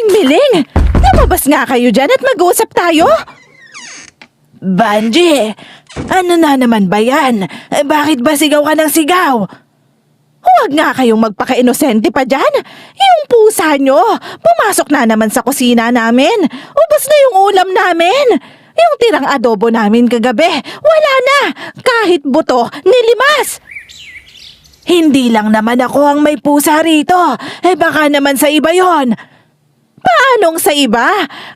Aling Miling! Lumabas nga kayo dyan at mag-uusap tayo! Banji, ano na naman ba yan? Bakit ba sigaw ka ng sigaw? Huwag nga kayong magpaka-inosente pa dyan. Yung pusa nyo, pumasok na naman sa kusina namin. Ubos na yung ulam namin. Yung tirang adobo namin kagabi, wala na. Kahit buto, nilimas. Hindi lang naman ako ang may pusa rito. Baka naman sa iba yon. Paanong sa iba?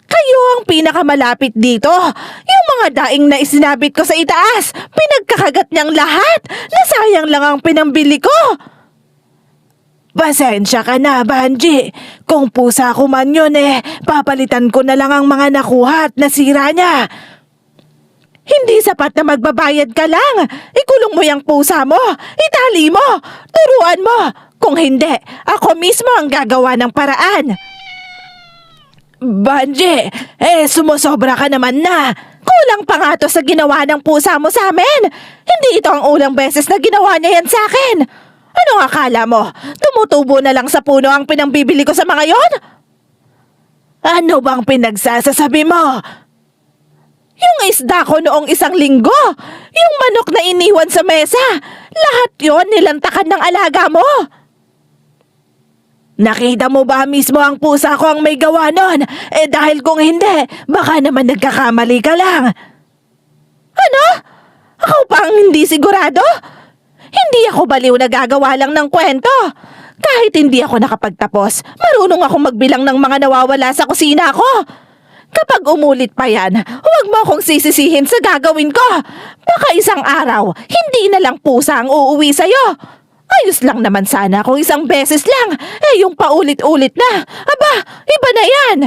Kayo ang pinakamalapit dito. Yung mga daing na isinabit ko sa itaas, pinagkakagat niyang lahat. Nasayang lang ang pinambili ko. Pasensya ka na, Banji. Kung pusa ko man yun papalitan ko na lang ang mga nakuha at nasira niya. Hindi sapat na magbabayad ka lang. Ikulong mo yung pusa mo. Itali mo. Turuan mo. Kung hindi, ako mismo ang gagawa ng paraan. Banji, sumusobra ka naman na. Kulang pa nga to sa ginawa ng pusa mo sa amin. Hindi ito ang unang beses na ginawa niya yan sa akin. Anong akala mo? Tumutubo na lang sa puno ang pinambibili ko sa mga yon? Ano bang pinagsasasabi mo? Yung isda ko noong isang linggo, yung manok na iniwan sa mesa, lahat yon nilantakan ng alaga mo. Nakita mo ba mismo ang pusa ko ang may gawa nun? Dahil kung hindi, baka naman nagkakamali ka lang. Ano? Ako pa ang hindi sigurado? Hindi ako baliw na gagawa lang ng kwento. Kahit hindi ako nakapagtapos, marunong akong magbilang ng mga nawawala sa kusina ko. Kapag umulit pa yan, huwag mo akong sisisihin sa gagawin ko. Baka isang araw, hindi na lang pusa ang uuwi sa'yo. Ayos lang naman sana kung isang beses lang. Yung paulit-ulit na. Aba, iba na yan.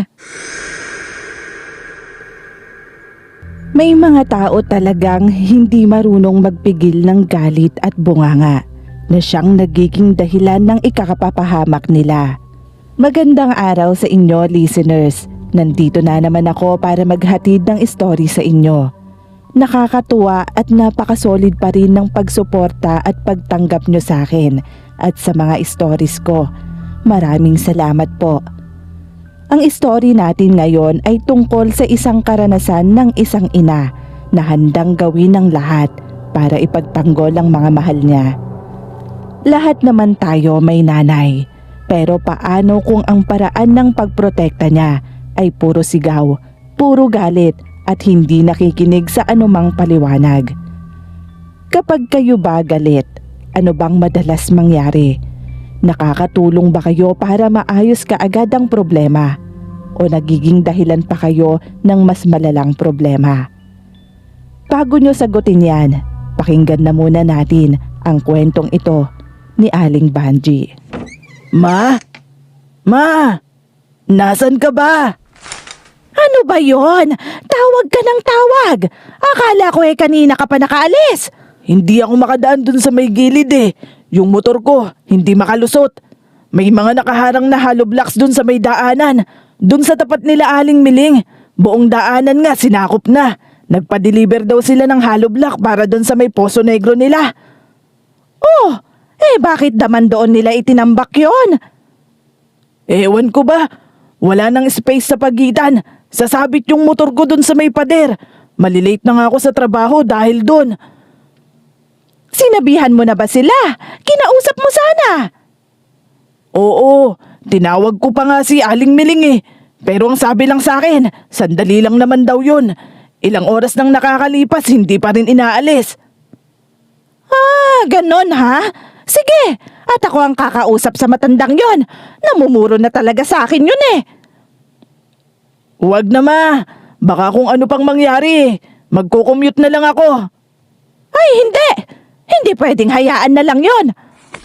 May mga tao talagang hindi marunong magpigil ng galit at bunganga na siyang nagiging dahilan ng ikakapapahamak nila. Magandang araw sa inyo, listeners. Nandito na naman ako para maghatid ng story sa inyo. Nakakatuwa at napakasolid pa rin ng pagsuporta at pagtanggap nyo sa akin at sa mga stories ko. Maraming salamat po. Ang story natin ngayon ay tungkol sa isang karanasan ng isang ina na handang gawin ng lahat para ipagtanggol ang mga mahal niya. Lahat naman tayo may nanay, pero paano kung ang paraan ng pagprotekta niya ay puro sigaw, puro galit at hindi nakikinig sa anumang paliwanag? Kapag kayo ba galit, ano bang madalas mangyari? Nakakatulong ba kayo para maayos kaagad ang problema? O nagiging dahilan pa kayo ng mas malalang problema? Bago nyo sagutin yan, pakinggan na muna natin ang kwentong ito ni Aling Banji. Ma? Ma? Nasaan ka ba? Ano ba yon? Tawag ka ng tawag. Akala ko kanina ka pa nakaalis. Hindi ako makadaan dun sa may gilid Yung motor ko, hindi makalusot. May mga nakaharang na hollow blocks dun sa may daanan. Dun sa tapat nila Aling Miling. Buong daanan nga sinakop na. Nagpa-deliver daw sila ng hollow block para dun sa may Poso Negro nila. Oh, bakit naman doon nila itinambak yon? Ewan ko ba? Wala nang space sa pagitan. Sasabit yung motor ko dun sa may pader. Malilate na nga ako sa trabaho dahil dun. Sinabihan mo na ba sila? Kinausap mo sana. Oo, tinawag ko pa nga si Aling Miling Pero ang sabi lang sa akin, sandali lang naman daw yun. Ilang oras nang nakakalipas, hindi pa rin inaalis. Ganon ha? Sige, at ako ang kakausap sa matandang yon. Namumuro na talaga sa akin yun Huwag na ma, baka kung ano pang mangyari. Magko-commute na lang ako. Ay, hindi! Hindi pwedeng hayaan na lang yon.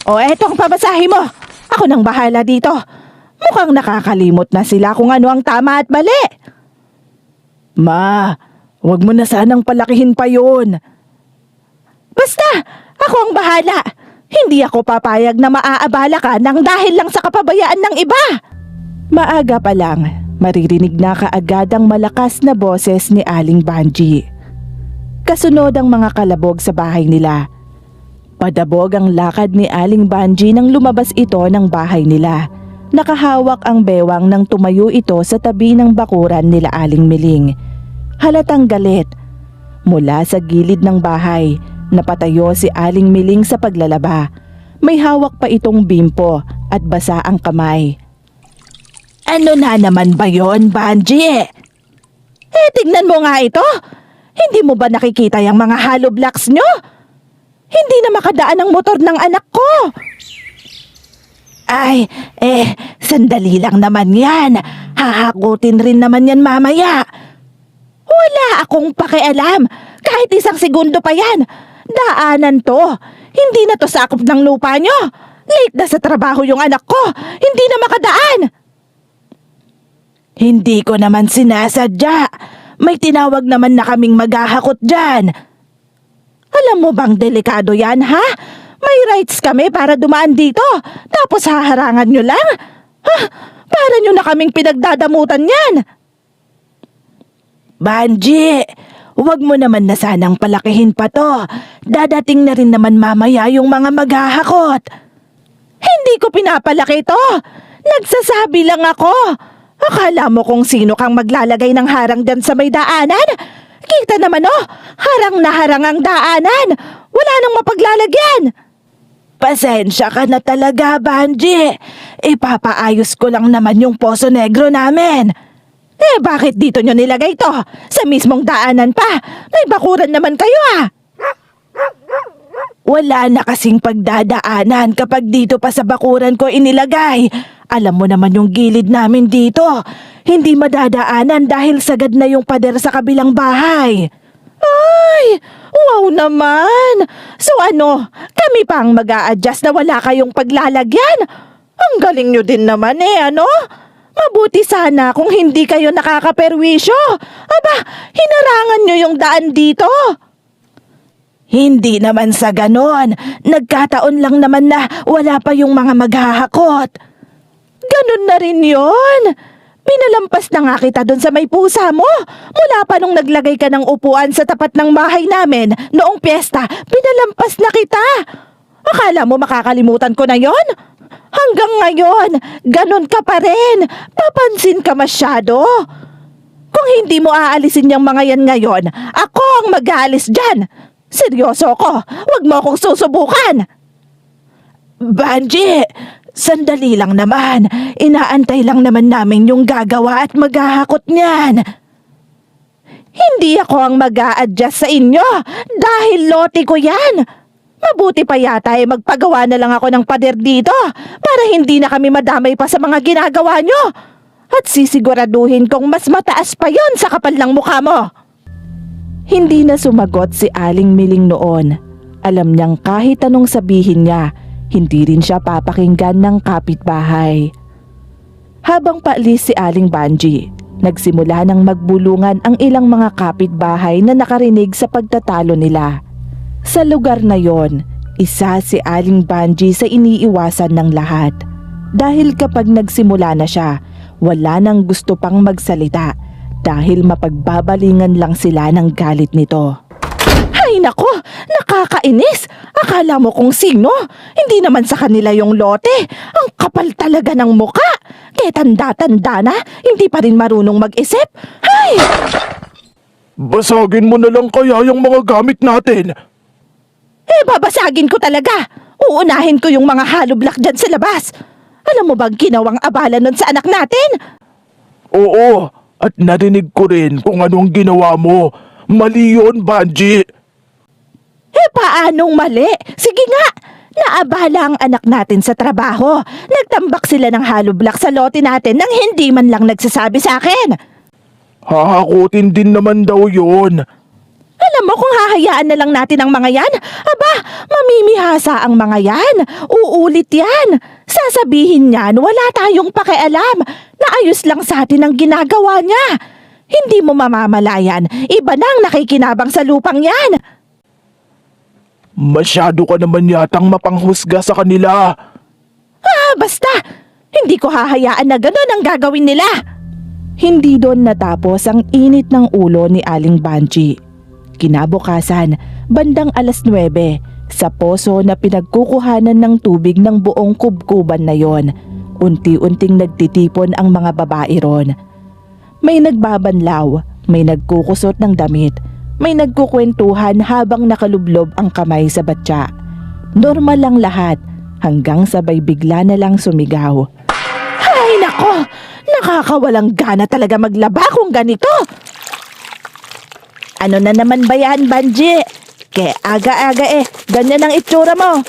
O eto ang pamasahe mo. Ako nang bahala dito. Mukhang nakakalimot na sila kung ano ang tama at mali. Ma, huwag mo na sanang palakihin pa yun. Basta, ako ang bahala. Hindi ako papayag na maaabala ka nang dahil lang sa kapabayaan ng iba. Maaga pa lang, maririnig na kaagad ang malakas na boses ni Aling Banji. Kasunod ang mga kalabog sa bahay nila. Padabog ang lakad ni Aling Banji nang lumabas ito ng bahay nila Nakahawak ang bewang nang tumayo ito sa tabi ng bakuran nila Aling Miling. Halatang galit. Mula sa gilid ng bahay, napatayo si Aling Miling sa paglalaba. May hawak pa itong bimpo at basa ang kamay. Ano na naman ba yon, Banji? Tignan mo nga ito. Hindi mo ba nakikita yung mga hollow blocks nyo? Hindi na makadaan ang motor ng anak ko. Ay, sandali lang naman yan. Hahakutin rin naman yan mamaya. Wala akong pakialam. Kahit isang segundo pa yan. Daanan to. Hindi na to sakop ng lupa nyo. Late na sa trabaho yung anak ko. Hindi na makadaan. Hindi ko naman sinasadya. May tinawag naman na kaming maghahakot dyan. Alam mo bang delikado yan, ha? May rights kami para dumaan dito. Tapos haharangan nyo lang? Ha? Para nyo na kaming pinagdadamutan yan. Banji, huwag mo naman na sanang palakihin pa to. Dadating na rin naman mamaya yung mga maghahakot. Hindi ko pinapalaki to. Nagsasabi lang ako. Akala mo kung sino kang maglalagay ng harang dyan sa may daanan? Kita naman harang na harang ang daanan. Wala nang mapaglalagyan. Pasensya ka na talaga, Banji. Ipapaayos ko lang naman yung Poso Negro namin. Bakit dito nyo nilagay to? Sa mismong daanan pa. May bakuran naman kayo Wala na kasing pagdadaanan kapag dito pa sa bakuran ko inilagay. Alam mo naman yung gilid namin dito. Hindi madadaanan dahil sagad na yung pader sa kabilang bahay. Ay, wow naman. So kami pa ang mag-a-adjust na wala kayong paglalagyan? Ang galing nyo din naman Mabuti sana kung hindi kayo nakakaperwisyo. Aba, hinarangan nyo yung daan dito. Hindi naman sa ganon. Nagkataon lang naman na wala pa yung mga maghahakot. Ganon na rin yon. Pinalampas na nga kita doon sa may pusa mo. Mula pa nung naglagay ka ng upuan sa tapat ng bahay namin noong piyesta, pinalampas na kita. Akala mo makakalimutan ko na yon? Hanggang ngayon, ganon ka pa rin. Papansin ka masyado. Kung hindi mo aalisin yung mga yan ngayon, ako ang mag-aalis dyan. Seryoso ko, wag mo akong susubukan. Banji, sandali lang naman. Inaantay lang naman namin yung gagawa at maghahakot niyan. Hindi ako ang mag-a-adjust sa inyo dahil lote ko yan. Mabuti pa yata magpagawa na lang ako ng pader dito para hindi na kami madamay pa sa mga ginagawa nyo. At sisiguraduhin kong mas mataas pa yon sa kapal ng mukha mo. Hindi na sumagot si Aling Miling noon. Alam niyang kahit anong sabihin niya, hindi rin siya papakinggan ng kapitbahay. Habang paalis si Aling Banji, nagsimula ng magbulungan ang ilang mga kapitbahay na nakarinig sa pagtatalo nila. Sa lugar na yon, isa si Aling Banji sa iniiwasan ng lahat. Dahil kapag nagsimula na siya, wala nang gusto pang magsalita dahil mapagbabalingan lang sila ng galit nito. Ay nako, nakakainis. Akala mo kung sino? Hindi naman sa kanila yung lote. Ang kapal talaga ng muka. Kaya tanda-tanda na, hindi pa rin marunong mag-isip. Ay! Basagin mo na lang kaya yung mga gamit natin. Babasagin ko talaga. Uunahin ko yung mga hollow block dyan sa labas. Alam mo bang ginawang abala nun sa anak natin? Oo, at narinig ko rin kung anong ginawa mo. Mali yun, Banji. Paanong mali? Sige nga, naabala ang anak natin sa trabaho. Nagtambak sila ng hollow block sa lote natin nang hindi man lang nagsasabi sa akin. Hahakutin din naman daw yun. Alam mo kung hahayaan na lang natin ang mga yan, aba, mamimihasa ang mga yan. Uulit yan. Sasabihin niyan, wala tayong pakialam. Naayos lang sa atin ang ginagawa niya. Hindi mo mamamalayan, iba nang nakikinabang sa lupang yan. Masyado ka naman yatang mapanghusga sa kanila. Basta, hindi ko hahayaan na gano'n ang gagawin nila. Hindi doon natapos ang init ng ulo ni Aling Banji. Kinabukasan, bandang 9:00, sa poso na pinagkukuhanan ng tubig ng buong kubkuban na yon, Unti-unting nagtitipon ang mga babae ron. May nagbabanlaw, may nagkukusot ng damit, may nagkukwentuhan habang nakalublob ang kamay sa batya. Normal lang lahat hanggang sabay bigla na lang sumigaw. Ay nako, nakakawalang gana talaga maglaba kung ganito. Ano na naman ba yan, Banji? Kaya aga-aga ganyan ang itsura mo.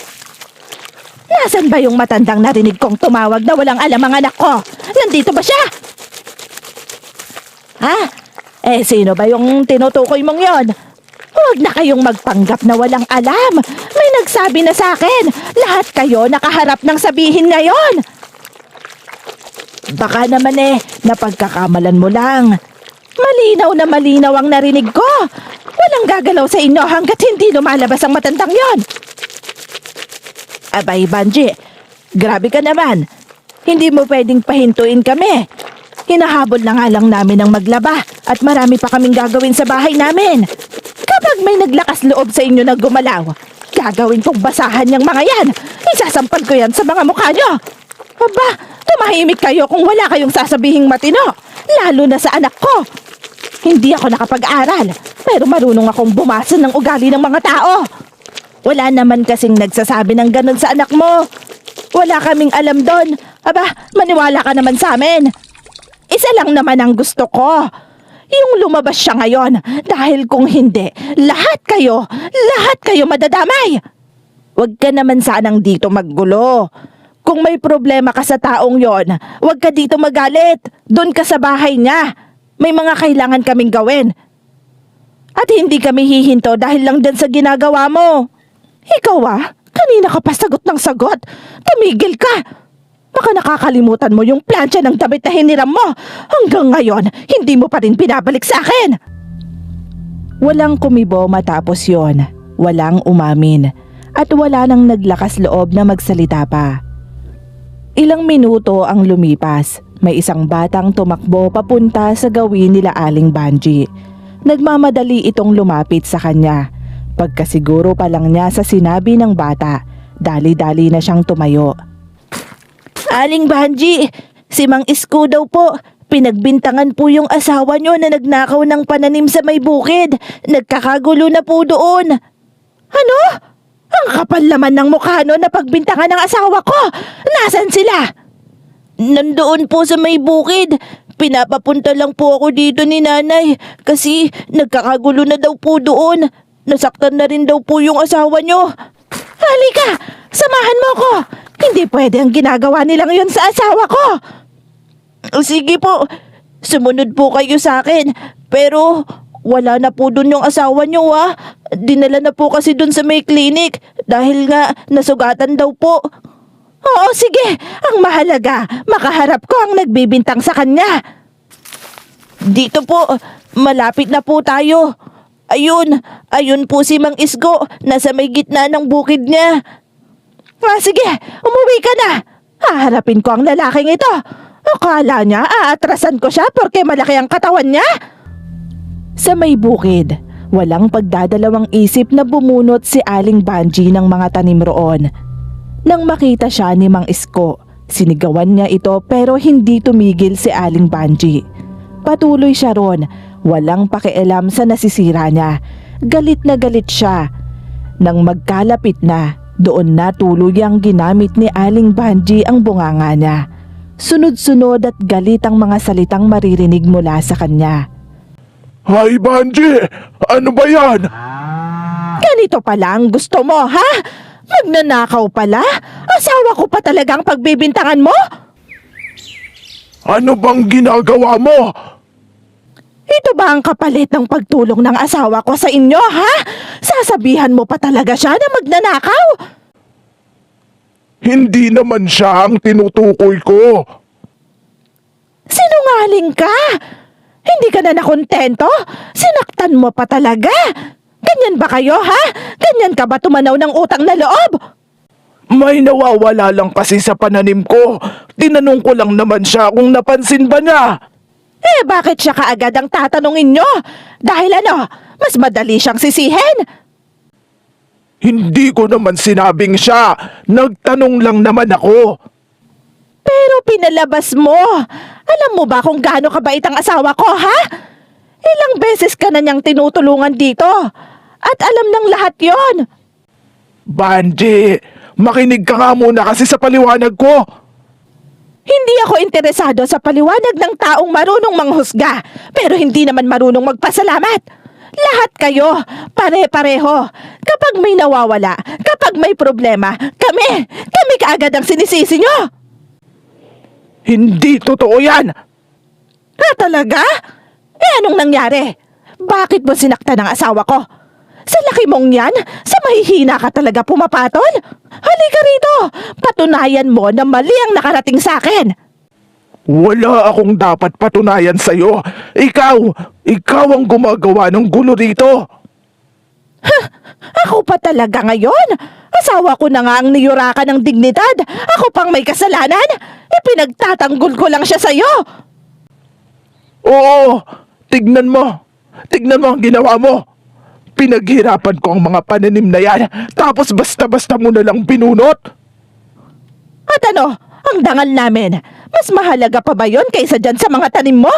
Nasaan ba yung matandang narinig kong tumawag na walang alam ang anak ko? Nandito ba siya? Ha? Sino ba yung tinutukoy mong yon? Huwag na kayong magpanggap na walang alam. May nagsabi na sa akin, lahat kayo nakaharap ng sabihin ngayon. Baka naman napagkakamalan mo lang. Malinaw na malinaw ang narinig ko. Walang gagalaw sa inyo hanggat hindi lumalabas ang matandang yon. Abay, Banji, grabe ka naman. Hindi mo pwedeng pahintuin kami. Hinahabol na nga lang namin ang maglaba at marami pa kaming gagawin sa bahay namin. Kapag may naglakas loob sa inyo na gumalaw, gagawin kong basahan yung mga yan. Isasampal ko yan sa mga mukha nyo. Aba, tumahimik kayo kung wala kayong sasabihing matino, lalo na sa anak ko. Hindi ako nakapag-aral, pero marunong akong bumasa ng ugali ng mga tao. Wala naman kasing nagsasabi ng ganun sa anak mo. Wala kaming alam doon. Aba, maniwala ka naman sa amin. Isa lang naman ang gusto ko. Yung lumabas siya ngayon. Dahil kung hindi, lahat kayo madadamay. Huwag ka naman sanang dito maggulo. Kung may problema ka sa taong yon, huwag ka dito magalit. Doon ka sa bahay niya. May mga kailangan kaming gawin. At hindi kami hihinto dahil lang din sa ginagawa mo. Ikaw kanina ka pa sagot ng sagot. Tumigil ka. Baka nakakalimutan mo yung plancha ng damit na hiniram mo. Hanggang ngayon, hindi mo pa rin pinabalik sa akin. Walang kumibo matapos yon. Walang umamin. At wala nang naglakas loob na magsalita pa. Ilang minuto ang lumipas. May isang batang tumakbo papunta sa gawin nila Aling Banji. Nagmamadali itong lumapit sa kanya. Pagkasiguro pa lang niya sa sinabi ng bata, dali-dali na siyang tumayo. Aling Banji, si Mang Isko daw po. Pinagbintangan po yung asawa nyo na nagnakaw ng pananim sa may bukid. Nagkakagulo na po doon. Ano? Ang kapal naman ng mukha no na pagbintangan ng asawa ko. Nasaan sila? Nandoon po sa may bukid. Pinapapunta lang po ako dito ni nanay kasi nagkakagulo na daw po doon. Nasaktan na rin daw po yung asawa nyo. Halika, samahan mo ko. Hindi pwede ang ginagawa nila ngayon sa asawa ko. Sige po, sumunod po kayo sa akin. Pero wala na po dun yung asawa nyo Dinala na po kasi dun sa may clinic dahil nga nasugatan daw po. Oo, sige. Ang mahalaga, makaharap ko ang nagbibintang sa kanya. Dito po, malapit na po tayo. Ayun po si Mang Isko, nasa may gitna ng bukid niya. Sige, umuwi ka na. Haharapin ko ang lalaking ito. Akala niya aatrasan ko siya porque malaki ang katawan niya. Sa may bukid, walang pagdadalawang isip na bumunot si Aling Banji ng mga tanim roon. Nang makita siya ni Mang Isko, sinigawan niya ito pero hindi tumigil si Aling Banji. Patuloy siya ron, walang pakialam sa nasisira niya. Galit na galit siya. Nang magkalapit na, doon na tuluyang ginamit ni Aling Banji ang bunganga niya. Sunod-sunod at galit ang mga salitang maririnig mula sa kanya. Hay Banji! Ano ba yan? Ganito pala ang gusto mo, ha? Magnanakaw pala? Asawa ko pa talagang pagbibintangan mo? Ano bang ginagawa mo? Ito ba ang kapalit ng pagtulong ng asawa ko sa inyo, ha? Sasabihan mo pa talaga siya na magnanakaw? Hindi naman siya ang tinutukoy ko. Sinungaling ka? Hindi ka na nakontento? Sinaktan mo pa talaga? Ganyan ba kayo, ha? Ganyan ka ba tumanaw ng utang na loob? May nawawala lang kasi sa pananim ko. Tinanong ko lang naman siya kung napansin ba niya. Bakit siya kaagad ang tatanungin nyo? Dahil mas madali siyang sisihin? Hindi ko naman sinabing siya. Nagtanong lang naman ako. Pero pinalabas mo. Alam mo ba kung gaano kabait ang asawa ko, ha? Ilang beses ka na niyang tinutulungan dito. At alam ng lahat yon. Banji, makinig ka nga muna kasi sa paliwanag ko. Hindi ako interesado sa paliwanag ng taong marunong manghusga, pero hindi naman marunong magpasalamat. Lahat kayo, pare-pareho. Kapag may nawawala, kapag may problema, kami kaagad ang sinisisi nyo. Hindi totoo yan. Talaga? Anong nangyari? Bakit mo sinaktan ang asawa ko? Sa laki mong yan, sa mahihina ka talaga pumapatol? Halika rito, patunayan mo na mali ang nakarating sa akin. Wala akong dapat patunayan sa'yo. Ikaw ang gumagawa ng gulo rito. Ako pa talaga ngayon? Asawa ko na nga ang niyurakan ng dignidad. Ako pang may kasalanan? Ipinagtatanggol ko lang siya sa'yo. Oo, tignan mo. Tignan mo ang ginawa mo. Pinaghirapan ko ang mga pananim na yan, tapos basta-basta mo na lang binunot. At ano, ang dangal namin, mas mahalaga pa ba yon kaysa dyan sa mga tanim mo?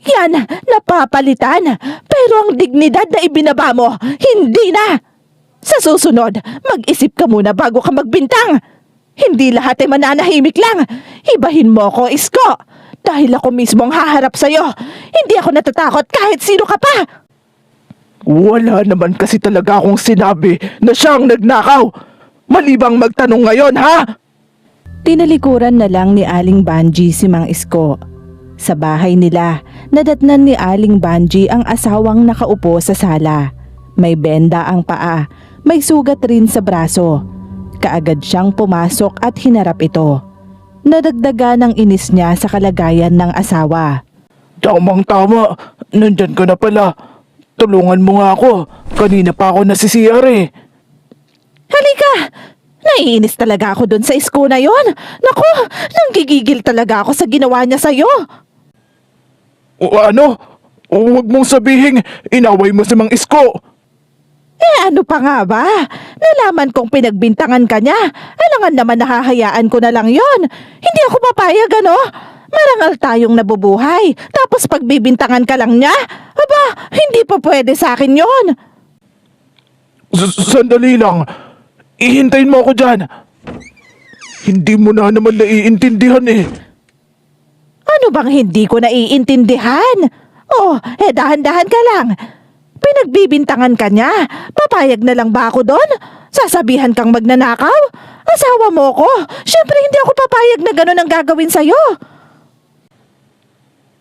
Yan, napapalitan. Pero ang dignidad na ibinaba mo, hindi na. Sa susunod, mag-isip ka muna bago ka magbintang. Hindi lahat ay mananahimik lang. Ibahin mo ko, Isko. Dahil ako mismo ang haharap sa'yo. Hindi ako natatakot kahit sino ka pa. Wala naman kasi talaga akong sinabi na siyang nagnakaw. Malibang magtanong ngayon, ha? Tinalikuran na lang ni Aling Banji si Mang Isko. Sa bahay nila, nadatnan ni Aling Banji ang asawang nakaupo sa sala. May benda ang paa, may sugat rin sa braso. Kaagad siyang pumasok at hinarap ito. Nadagdaga ng inis niya sa kalagayan ng asawa. Tamang-tama, nandyan ka na pala. Tulungan mo nga ako. Kanina pa ako nasisiyar eh. Halika! Naiinis talaga ako dun sa Isko na yon. Naku, nanggigigil talaga ako sa ginawa niya sa'yo. Ano? Huwag mong sabihin, inaway mo si Mang Isko. Ano pa nga ba? Nalaman kong pinagbintangan ka niya. Alangan naman nahahayaan ko na lang yon. Hindi ako papayag, ano? Marangal tayong nabubuhay. Tapos pagbibintangan ka lang niya? Aba, hindi pa pwede sa akin yon. Sandali lang. Ihintayin mo ako dyan. Hindi mo na naman naiintindihan eh. Ano bang hindi ko naiintindihan? Oh, dahan-dahan ka lang. Pinagbibintangan ka niya. Papayag na lang ba ako doon? Sasabihan kang magnanakaw? Asawa mo ko. Siyempre hindi ako papayag na gano'n ang gagawin sa'yo.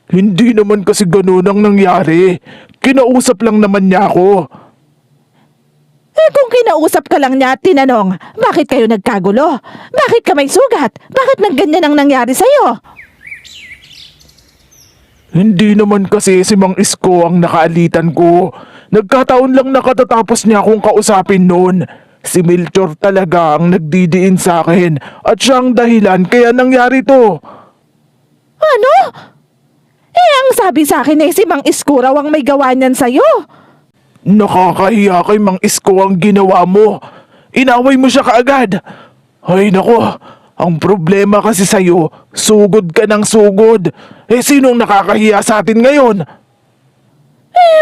Hindi naman kasi ganun ang nangyari. Kinausap lang naman niya ako. Kung kinausap ka lang niya at tinanong, bakit kayo nagkagulo? Bakit ka may sugat? Bakit nagganyan ang nangyari sa'yo? Hindi naman kasi si Mang Isko ang nakaalitan ko. Nagkataon lang nakatatapos niya akong kausapin noon. Si Melchor talaga ang nagdidiin sa akin at siyang dahilan kaya nangyari to. Ano? Ang sabi sa akin si Mang Isko raw ang may gawa niyan sa'yo. Nakakahiya kay Mang Isko ang ginawa mo. Inaway mo siya kaagad. Ay nako, ang problema kasi sa'yo, sugod ka ng sugod. Sinong nakakahiya sa atin ngayon?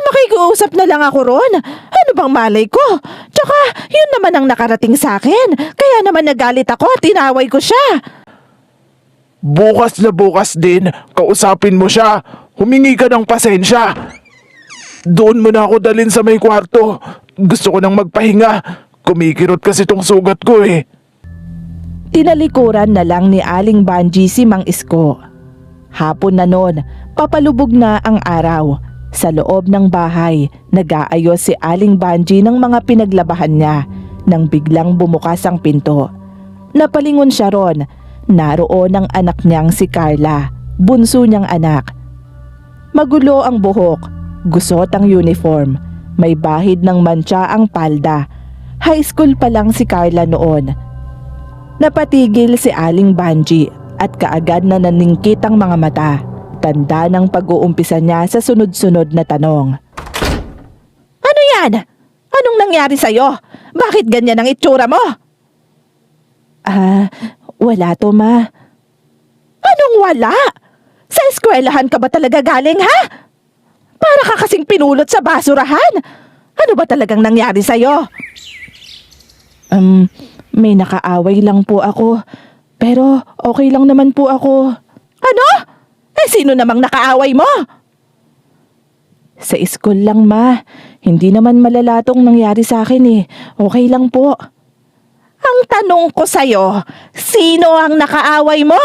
Makikiusap na lang ako ron. Ano bang malay ko? Tsaka, yun naman ang nakarating sa akin. Kaya naman nagalit ako at tinaway ko siya. Bukas na bukas din, kausapin mo siya. Humingi ka ng pasensya. Doon mo na ako dalhin sa may kwarto. Gusto ko nang magpahinga. Kumikirot kasi tong sugat ko eh. Tinalikuran na lang ni Aling Banji si Mang Isko. Hapon na noon, papalubog na ang araw. Sa loob ng bahay, nag-aayos si Aling Banji ng mga pinaglabahan niya nang biglang bumukas ang pinto. Napalingon siya ron. Naroon ang anak niyang si Carla, bunso niyang anak. Magulo ang buhok, gusot ang uniform, may bahid ng mantsa ang palda. High school pa lang si Carla noon. Napatigil si Aling Banji at kaagad na naningkit ang mga mata. Tanda ng pag-uumpisa niya sa sunod-sunod na tanong. Ano yan? Anong nangyari sa'yo? Bakit ganyan ang itsura mo? Wala to ma. Anong wala? Sa eskwelahan ka ba talaga galing, ha? Para ka kasing pinulot sa basurahan. Ano ba talagang nangyari sa'yo? May nakaaway lang po ako. Pero okay lang naman po ako. Ano? Sino namang nakaaway mo? Sa school lang, ma. Hindi naman malala tong nangyari sa akin eh. Okay lang po. Ang tanong ko sa'yo, sino ang nakaaway mo?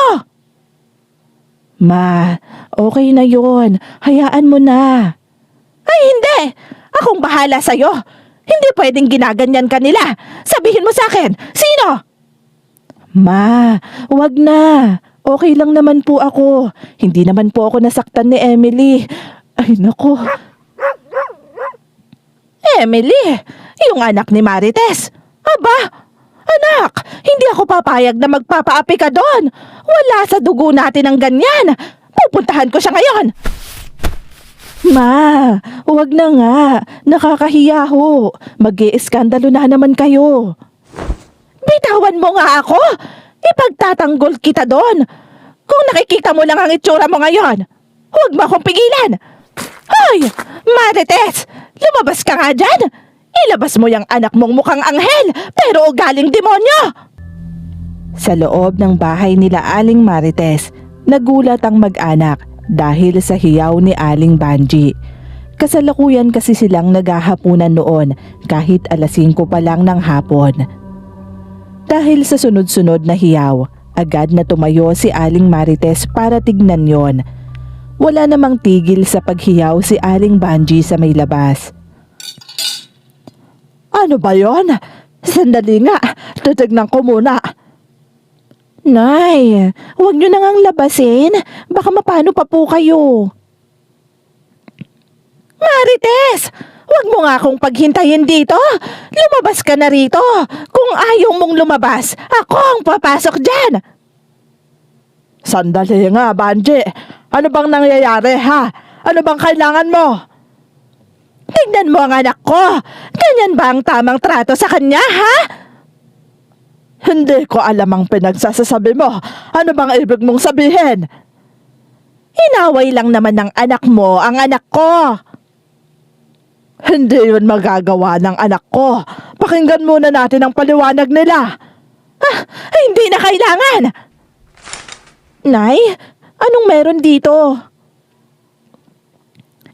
Ma, okay na yon. Hayaan mo na. Ay, hindi! Akong bahala sa'yo. Hindi pwedeng ginaganyan ka nila. Sabihin mo sa akin, sino? Ma, wag na. Okay lang naman po ako. Hindi naman po ako nasaktan ni Emily. Ay, nako. Emily, yung anak ni Marites. Aba, anak, hindi ako papayag na magpapaapi ka doon. Wala sa dugo natin ang ganyan. Pupuntahan ko siya ngayon. Ma, wag na nga. Nakakahiya ho. Mag-iiskandalo na naman kayo. Bitawan mo nga ako. Ipagtatanggol kita doon. Kung nakikita mo lang ang itsura mo ngayon, huwag mo akong pigilan. Hoy, Marites, lumabas ka nga dyan. Ilabas mo yung anak mong mukhang anghel, pero ugaling demonyo. Sa loob ng bahay nila Aling Marites, nagulat ang mag-anak dahil sa hiyaw ni Aling Banji. Kasalukuyan kasi silang naghahapunan noon kahit 5:00 pa lang ng hapon. Dahil sa sunod-sunod na hiyaw, agad na tumayo si Aling Marites para tignan yon. Wala namang tigil sa paghiyaw si Aling Banji sa may labas. Ano ba yon? Sandali nga, titignan ko muna. Nay, huwag niyo na ngang labasin. Baka mapano pa po kayo. Marites, huwag mo nga akong paghintayin dito. Lumabas ka na rito. Kung ayaw mong lumabas, ako ang papasok dyan. Sandali nga, Banji. Ano bang nangyayari, ha? Ano bang kailangan mo? Tignan mo ang anak ko. Ganyan ba ang tamang trato sa kanya, ha? Hindi ko alam ang pinagsasasabi mo. Ano bang ibig mong sabihin? Inaway lang naman ng anak mo ang anak ko. Hindi yun magagawa ng anak ko. Pakinggan muna natin ang paliwanag nila. Hindi na kailangan. Nay, anong meron dito?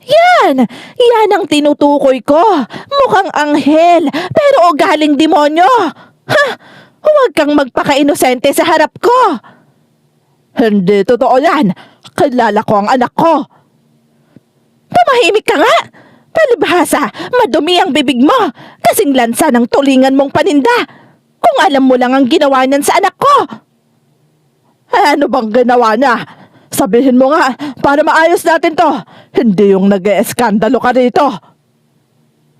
Yan ang tinutukoy ko. Mukhang anghel, pero ugaling demonyo. Ha? Huwag kang magpaka-inosente sa harap ko. Hindi totoo yan. Kilala ko ang anak ko. Tumahimik ka nga. Palibhasa, madumi ang bibig mo. Kasing lansa ng tulingan mong paninda. Kung alam mo lang ang ginawa niyan sa anak ko. Ano bang ginawa niya? Sabihin mo nga, para maayos natin to. Hindi yung nag-e-eskandalo ka rito.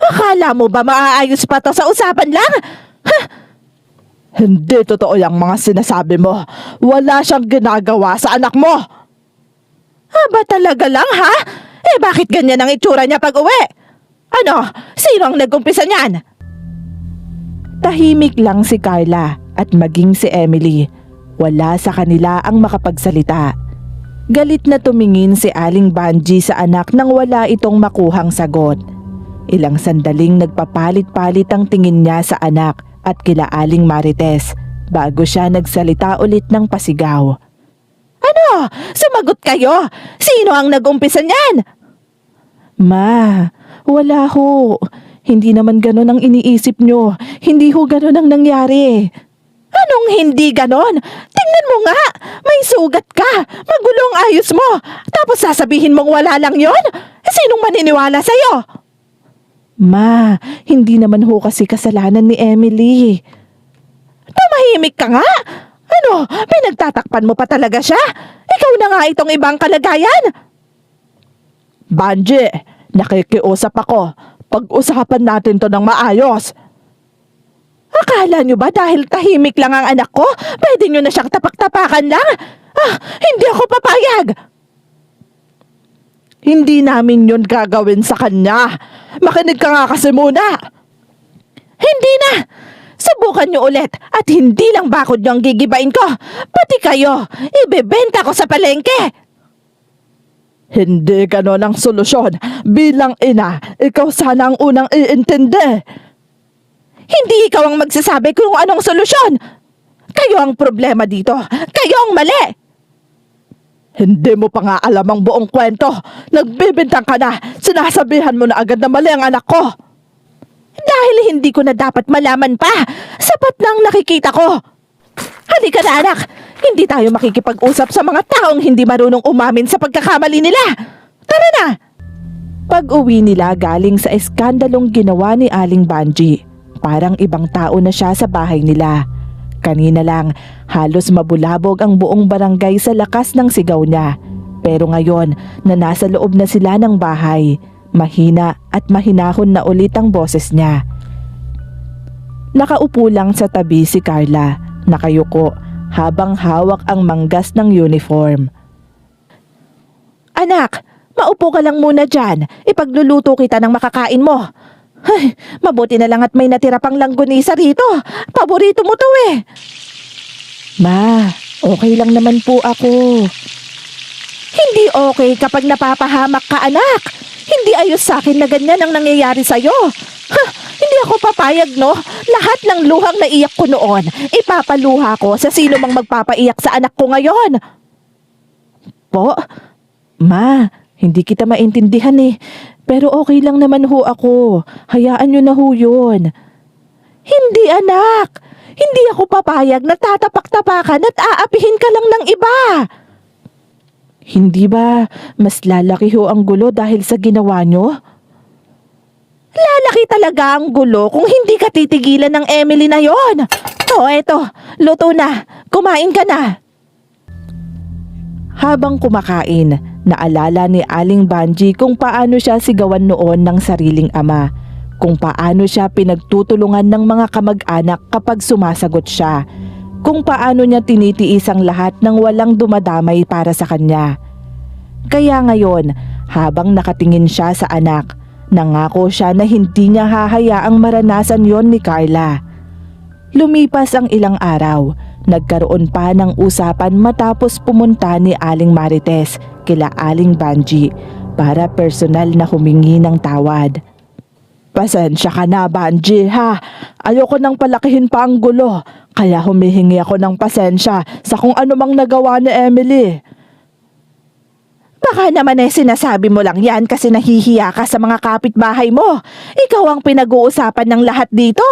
Akala mo ba maaayos pa to sa usapan lang? Ha? Hindi totoo yung mga sinasabi mo. Wala siyang ginagawa sa anak mo. Aba talaga lang, ha? Bakit ganyan ang itsura niya pag uwi? Ano? Sino ang nag-umpisa niyan? Tahimik lang si Carla at maging si Emily. Wala sa kanila ang makapagsalita. Galit na tumingin si Aling Banji sa anak nang wala itong makuhang sagot. Ilang sandaling nagpapalit-palit ang tingin niya sa anak at kila Aling Marites bago siya nagsalita ulit ng pasigaw. Ano? Sumagot kayo! Sino ang nag-umpisa niyan? Ma, wala ho. Hindi naman ganon ang iniisip nyo. Hindi ho ganon ang nangyari. Anong hindi ganon? Tingnan mo nga! May sugat ka! Magulo ang ayos mo! Tapos sasabihin mong wala lang yon? Sinong maniniwala sa'yo? Ma, hindi naman ho kasi kasalanan ni Emily. Tumahimik ka nga! Ano? Pinagtatakpan mo pa talaga siya? Ikaw na nga itong ibang kalagayan! Banji, nakikiusap ako. Pag-usapan natin to ng maayos. Akala nyo ba dahil tahimik lang ang anak ko, pwede nyo na siyang tapak-tapakan lang? Hindi ako papayag! Hindi namin yun gagawin sa kanya. Makinig ka nga kasi muna. Hindi na! Subukan nyo ulit at hindi lang bakod nyo ang gigibain ko. Pati kayo, ibebenta ko sa palengke. Hindi ganon ang solusyon. Bilang ina, ikaw sana ang unang iintindi. Hindi ikaw ang magsasabi kung anong solusyon. Kayo ang problema dito. Kayo ang mali. Hindi mo pa nga alam ang buong kwento. Nagbibintang ka na. Sinasabihan mo na agad na mali ang anak ko. Dahil hindi ko na dapat malaman pa. Sapat na ang nakikita ko. Halika na anak. Hindi tayo makikipag-usap sa mga taong hindi marunong umamin sa pagkakamali nila. Tara na. Pag-uwi nila galing sa eskandalong ginawa ni Aling Banji, parang ibang tao na siya sa bahay nila. Kanina lang, halos mabulabog ang buong barangay sa lakas ng sigaw niya. Pero ngayon na nasa loob na sila ng bahay, mahina at mahinahon na ulit ang boses niya. Nakaupo lang sa tabi si Carla, nakayuko habang hawak ang manggas ng uniform. Anak, maupo ka lang muna dyan. Ipagluluto kita ng makakain mo. Ay, mabuti na lang at may natira pang langgonisa rito. Paborito mo to eh. Ma, okay lang naman po ako. Hindi okay kapag napapahamak ka anak. Hindi ayos sa akin na ganyan ang nangyayari sa'yo. Hindi ako papayag no. Lahat ng luhang naiyak ko noon, ipapaluha ko sa sino mang magpapaiyak sa anak ko ngayon. Po? Ma, hindi kita maintindihan eh. Pero okay lang naman ho ako. Hayaan nyo na ho yun. Hindi anak. Hindi ako papayag na tatapak-tapakan at aapihin ka lang ng iba. Hindi ba mas lalaki ho ang gulo dahil sa ginawa nyo? Lalaki talaga ang gulo kung hindi ka titigilan ng Emily na yon. O eto, luto na. Kumain ka na. Habang kumakain, naalala ni Aling Banji kung paano siya sigawan noon ng sariling ama. Kung paano siya pinagtutulungan ng mga kamag-anak kapag sumasagot siya. Kung paano niya tinitiis ang lahat ng walang dumadamay para sa kanya. Kaya ngayon, habang nakatingin siya sa anak, nangako siya na hindi niya hahayaang maranasan yon ni Carla. Lumipas ang ilang araw, nagkaroon pa ng usapan matapos pumunta ni Aling Marites kila Aling Banji para personal na humingi ng tawad. Pasensya ka na, Banji, ha? Ayoko nang palakihin pa ang gulo. Kaya humihingi ako ng pasensya sa kung ano mang nagawa ni Emily. Baka naman sinasabi mo lang yan kasi nahihiya ka sa mga kapitbahay mo. Ikaw ang pinag-uusapan ng lahat dito.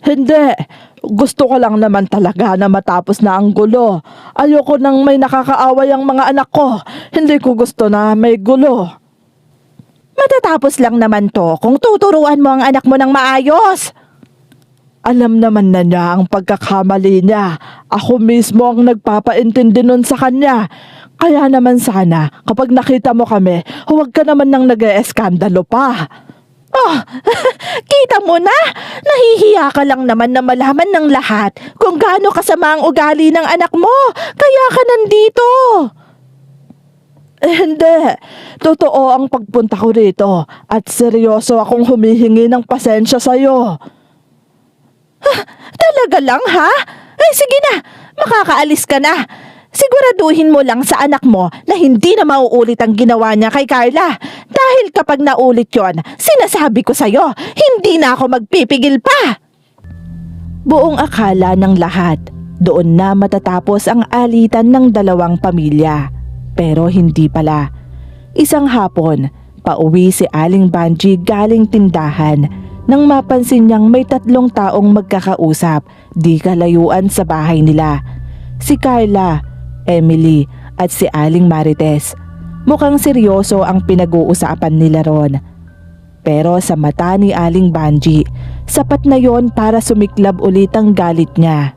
Hindi. Gusto ko lang naman talaga na matapos na ang gulo. Ayoko nang may nakakaaway ang mga anak ko. Hindi ko gusto na may gulo. Matatapos lang naman to kung tuturuan mo ang anak mo ng maayos. Alam naman na niya ang pagkakamali niya. Ako mismo ang nagpapaintindi nun sa kanya. Kaya naman sana, kapag nakita mo kami, huwag ka naman nang nag-eeskandalo pa. Oh, kita mo na? Nahihiya ka lang naman na malaman ng lahat kung gaano kasama ang ugali ng anak mo. Kaya ka nandito. Hindi. Totoo ang pagpunta ko rito at seryoso akong humihingi ng pasensya sa'yo. Talaga lang ha? Ay sige na, makakaalis ka na. Siguraduhin mo lang sa anak mo na hindi na mauulit ang ginawa niya kay Carla. Dahil kapag naulit yon, sinasabi ko sa'yo, hindi na ako magpipigil pa. Buong akala ng lahat, doon na matatapos ang alitan ng dalawang pamilya. Pero hindi pala. Isang hapon, pauwi si Aling Banji galing tindahan nang mapansin niyang may 3 taong magkakausap di kalayuan sa bahay nila. Si Carla, Emily at si Aling Marites. Mukhang seryoso ang pinag-uusapan nila ron. Pero sa mata ni Aling Banji, sapat na yon para sumiklab ulit ang galit niya.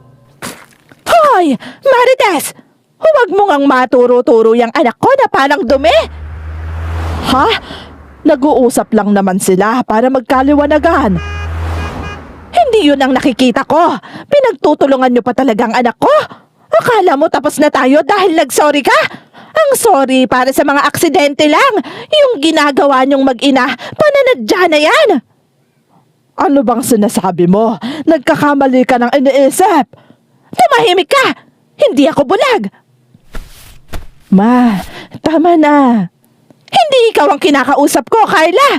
Hoy! Marites! Huwag mo ngang maturo-turo yung anak ko na parang dumi! Ha? Nag-uusap lang naman sila para magkaliwanagan. Hindi yun ang nakikita ko. Pinagtutulungan niyo pa talagang anak ko. Akala mo tapos na tayo dahil nag-sorry ka? Ang sorry para sa mga aksidente lang. Yung ginagawa niyong mag-ina, pananadya na yan. Ano bang sinasabi mo? Nagkakamali ka ng iniisip. Tumahimik ka! Hindi ako bulag! Ma, tama na. Hindi ikaw ang kinakausap ko, Carla!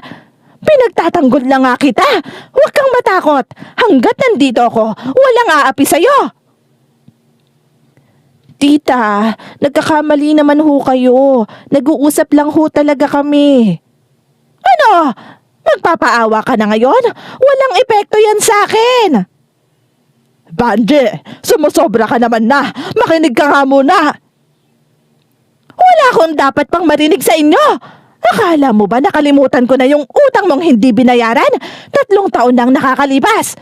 Pinagtatanggol lang nga kita! Huwag kang matakot! Hanggat nandito ako, walang aapi sa'yo! Tita, nagkakamali naman ho kayo. Nag-uusap lang ho talaga kami. Ano? Magpapaawa ka na ngayon? Walang epekto yan sa akin! Banji, sumusobra ka naman na. Makinig ka nga muna. Wala akong dapat pang marinig sa inyo! Akala mo ba nakalimutan ko na yung utang mong hindi binayaran? 3 taon nang nakakalipas!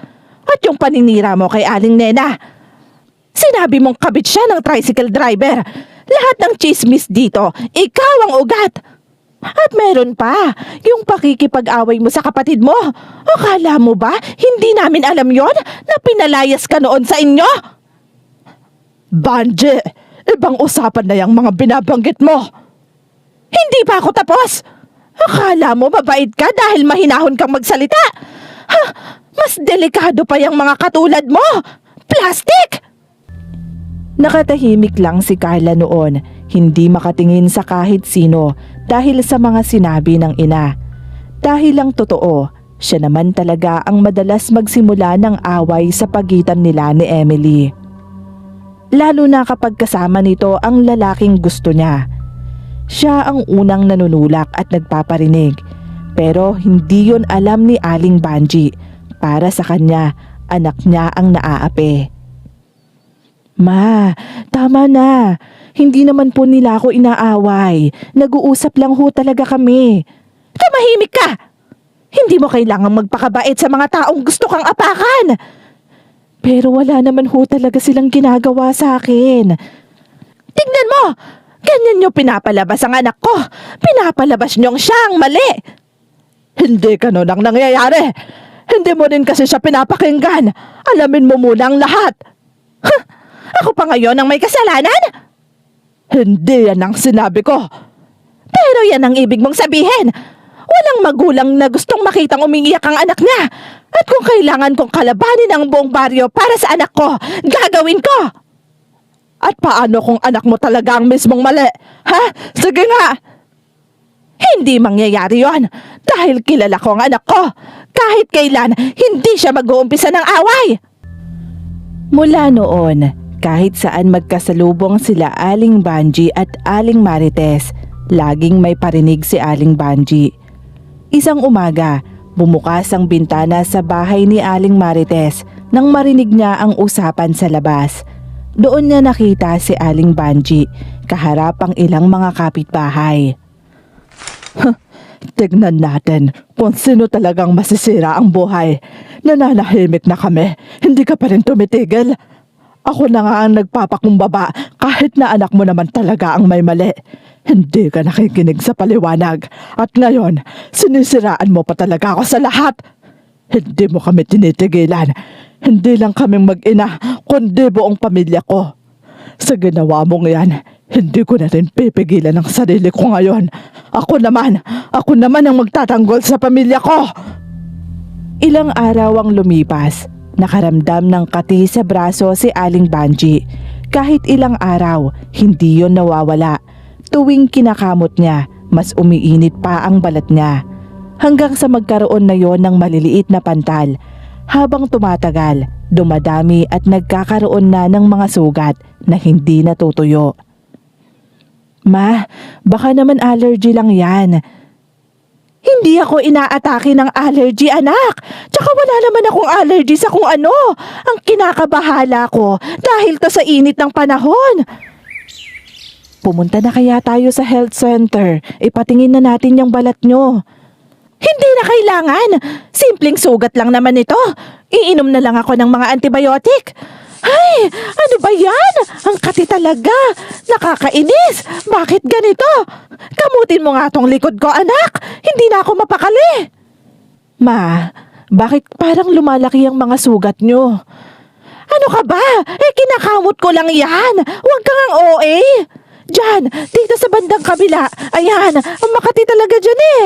At yung paninira mo kay Aling Nena. Sinabi mong kabit siya ng tricycle driver. Lahat ng chismis dito, ikaw ang ugat. At meron pa, yung pakikipag-away mo sa kapatid mo. Akala mo ba hindi namin alam yon na pinalayas ka noon sa inyo? Banji, ibang usapan na yung mga binabanggit mo. Hindi pa ako tapos. Akala mo mabait ka dahil mahinahon kang magsalita? Ha, mas delikado pa yung mga katulad mo. Plastic! Nakatahimik lang si Carla noon, hindi makatingin sa kahit sino dahil sa mga sinabi ng ina. Dahil lang totoo, siya naman talaga ang madalas magsimula ng away sa pagitan nila ni Emily. Lalo na kapag kasama nito ang lalaking gusto niya. Siya ang unang nanunulak at nagpaparinig, pero hindi yon alam ni Aling Banji. Para sa kanya, anak niya ang naaapi. Ma, tama na. Hindi naman po nila ako inaaway. Nag-uusap lang ho talaga kami. Tumahimik ka! Hindi mo kailangang magpakabait sa mga taong gusto kang apakan. Pero wala naman ho talaga silang ginagawa sa akin. Tignan mo! Ganyan niyo pinapalabas ang anak ko. Pinapalabas niyong siya ang mali. Hindi ganun ang nangyayari. Hindi mo rin kasi siya pinapakinggan. Alamin mo muna ang lahat. Ako pa ngayon ang may kasalanan? Hindi yan ang sinabi ko. Pero yan ang ibig mong sabihin. Walang magulang na gustong makitang umiiyak ang anak niya. At kung kailangan kong kalabanin ang buong baryo para sa anak ko, gagawin ko. At paano kung anak mo talaga ang mismong mali? Ha? Sige nga! Hindi mangyayari yon dahil kilala ko ang anak ko. Kahit kailan, hindi siya mag-uumpisa ng away. Mula noon, kahit saan magkasalubong sila Aling Banji at Aling Marites, laging may parinig si Aling Banji. Isang umaga, bumukas ang bintana sa bahay ni Aling Marites nang marinig niya ang usapan sa labas. Doon niya nakita si Aling Banji, kaharap ang ilang mga kapitbahay. Tignan natin kung sino talagang masisira ang buhay. Nananahimik na kami, hindi ka pa rin tumitigil. Ako na nga ang nagpapakumbaba kahit na anak mo naman talaga ang may mali. Hindi ka nakikinig sa paliwanag at ngayon sinisiraan mo pa talaga ako sa lahat. Hindi mo kami tinitigilan. Hindi lang kaming mag-ina kundi buong pamilya ko. Sa ginawa mong yan, hindi ko na rin pipigilan ang sarili ko ngayon. Ako naman ang magtatanggol sa pamilya ko. Ilang araw ang lumipas. Nakaramdam ng kati sa braso si Aling Banji. Kahit ilang araw, hindi yon nawawala. Tuwing kinakamot niya, mas umiinit pa ang balat niya. Hanggang sa magkaroon na yon ng maliliit na pantal. Habang tumatagal, dumadami at nagkakaroon na ng mga sugat na hindi natutuyo. Ma, baka naman allergy lang yan. Hindi ako inaatake ng allergy, anak. Tsaka wala naman akong allergy sa kung ano. Ang kinakabahala ko dahil to sa init ng panahon. Pumunta na kaya tayo sa health center. Ipatingin na natin yung balat nyo. Hindi na kailangan. Simpleng sugat lang naman ito. Iinom na lang ako ng mga antibiotic. Ay, ano ba yan? Ang kati talaga. Nakakainis. Bakit ganito? Kamutin mo nga tong likod ko, anak. Hindi na ako mapakali. Ma, bakit parang lumalaki ang mga sugat nyo? Ano ka ba? Kinakamot ko lang yan. Huwag kang ang OA. Diyan, dito sa bandang kabila. Ayan, ang makati talaga dyan eh.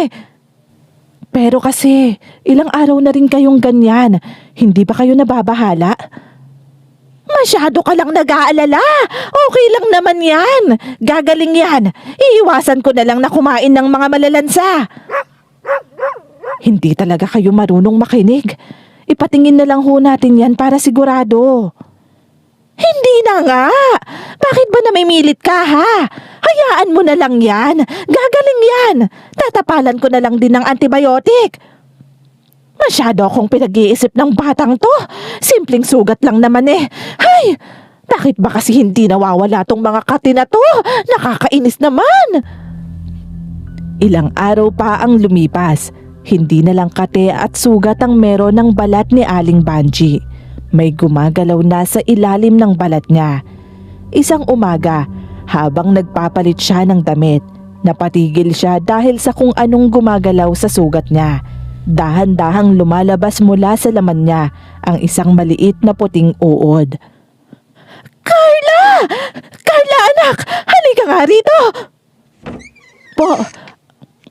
Pero kasi, ilang araw na rin kayong ganyan. Hindi ba kayo nababahala? Masyado ka lang nag-aalala. Okay lang naman yan. Gagaling yan. Iiwasan ko na lang na kumain ng mga malalansa. Hindi talaga kayo marunong makinig. Ipatingin na lang ho natin yan para sigurado. Hindi na nga. Bakit ba namimilit ka, ha? Hayaan mo na lang yan. Gagaling yan. Tatapalan ko na lang din ng antibiotic. Masyado akong pinag-iisip ng batang to. Simpleng sugat lang naman eh. Hay! Bakit ba kasi hindi nawawala tong mga kati na to? Nakakainis naman. Ilang araw pa ang lumipas. Hindi na lang kate at sugat ang meron ng balat ni Aling Banji. May gumagalaw na sa ilalim ng balat niya. Isang umaga, habang nagpapalit siya ng damit, napatigil siya dahil sa kung anong gumagalaw sa sugat niya. Dahan-dahang lumalabas mula sa laman niya ang isang maliit na puting uod. Carla! Carla, anak! Halika nga rito!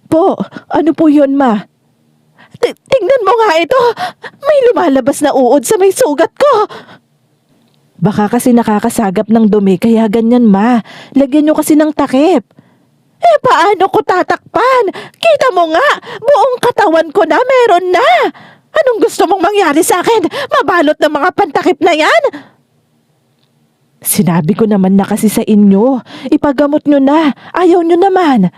Po, ano po yun, ma? Tingnan mo nga ito! May lumalabas na uod sa may sugat ko! Baka kasi nakakasagap ng dumi kaya ganyan, ma. Lagyan nyo kasi ng takip. Paano ko tatakpan? Kita mo nga, buong katawan ko na meron na! Anong gusto mong mangyari sa akin? Mabalot ng mga pantakip na yan? Sinabi ko naman na kasi sa inyo, ipagamot nyo na. Ayaw nyo naman.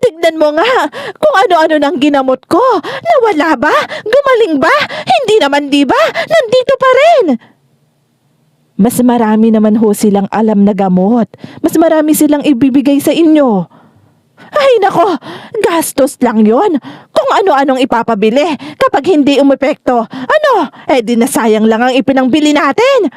Tignan mo nga kung ano-ano nang ginamot ko. Nawala ba? Gumaling ba? Hindi naman, di ba? Nandito pa rin! Mas marami naman ho silang alam na gamot. Mas marami silang ibibigay sa inyo. Ay nako, gastos lang yon. Kung ano-anong ipapabili kapag hindi umepekto. Ano? Di nasayang lang ang ipinangbili natin.